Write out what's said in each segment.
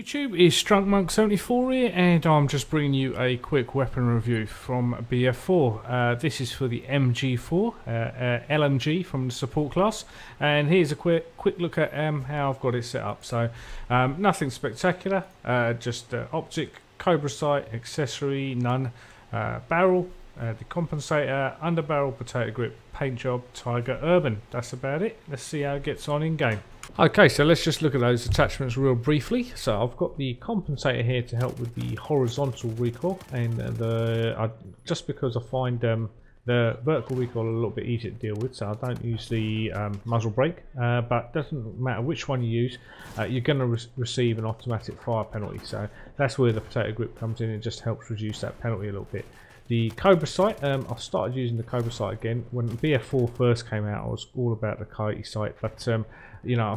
YouTube, it's Strunkmonk74 here, and I'm just bringing you a quick weapon review from BF4. This is for the MG4 LMG from the support class, and here's a quick look at how I've got it set up. So nothing spectacular, just optic, cobra sight, accessory, none, barrel, decompensator, underbarrel, potato grip, paint job, tiger, urban. That's about it. Let's see how it gets on in game. Okay, so let's just look at those attachments real briefly. So I've got the compensator here to help with the horizontal recoil, and just because I find the vertical recoil a little bit easier to deal with, so I don't use the muzzle brake, but doesn't matter which one you use, you're going to receive an automatic fire penalty, so that's where the potato grip comes in. It just helps reduce that penalty a little bit. The cobra sight, I've started using the cobra sight again. When BF4 first came out, I was all about the coyote sight, but you know,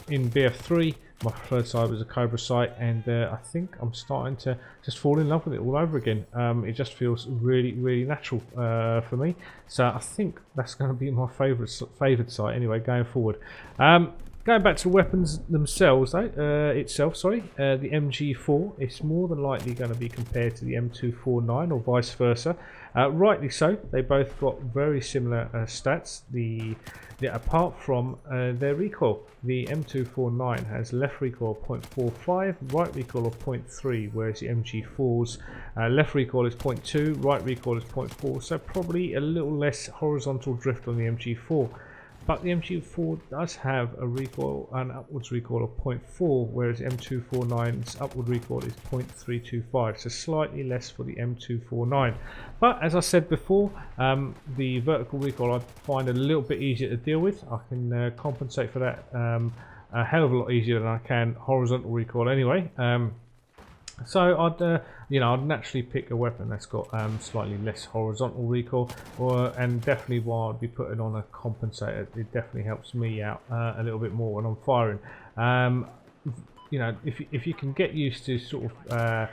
in BF3 my preferred sight was a cobra sight, and I think I'm starting to just fall in love with it all over again. It just feels really natural for me, so I think that's going to be my favoured sight anyway going forward. Going back to weapons themselves, though, the MG4, it's more than likely going to be compared to the M249 or vice versa. Rightly so, they both got very similar stats. Apart from their recoil, the M249 has left recoil of 0.45, right recoil of 0.3, whereas the MG4's left recoil is 0.2, right recoil is 0.4, so probably a little less horizontal drift on the MG4. But the MG4 does have an upwards recoil of 0.4, whereas M249's upward recoil is 0.325, so slightly less for the M249. But as I said before, the vertical recoil I find a little bit easier to deal with. I can compensate for that a hell of a lot easier than I can horizontal recoil anyway. So I'd naturally pick a weapon that's got slightly less horizontal recoil, and definitely while I'd be putting on a compensator, it definitely helps me out a little bit more when I'm firing. You know, if you can get used to sort of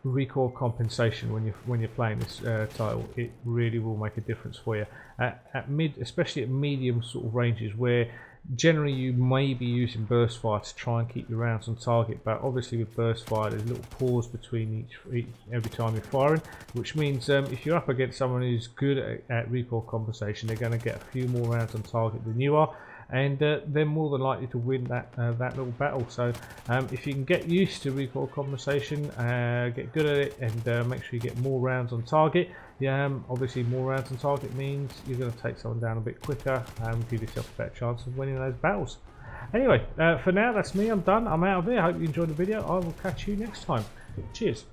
recoil compensation when you're playing this title, it really will make a difference for you. Especially at medium sort of ranges, where generally you may be using burst fire to try and keep your rounds on target, but obviously with burst fire there's a little pause between every time you're firing, which means if you're up against someone who's good at recoil compensation, they're going to get a few more rounds on target than you are, and they're more than likely to win that little battle. So if you can get used to recoil compensation, get good at it, and make sure you get more rounds on target. Obviously more rounds on target means you're going to take someone down a bit quicker and give yourself a better chance of winning those battles. Anyway, for now that's me, I'm done, I'm out of here. I hope you enjoyed the video. I will catch you next time. Cheers.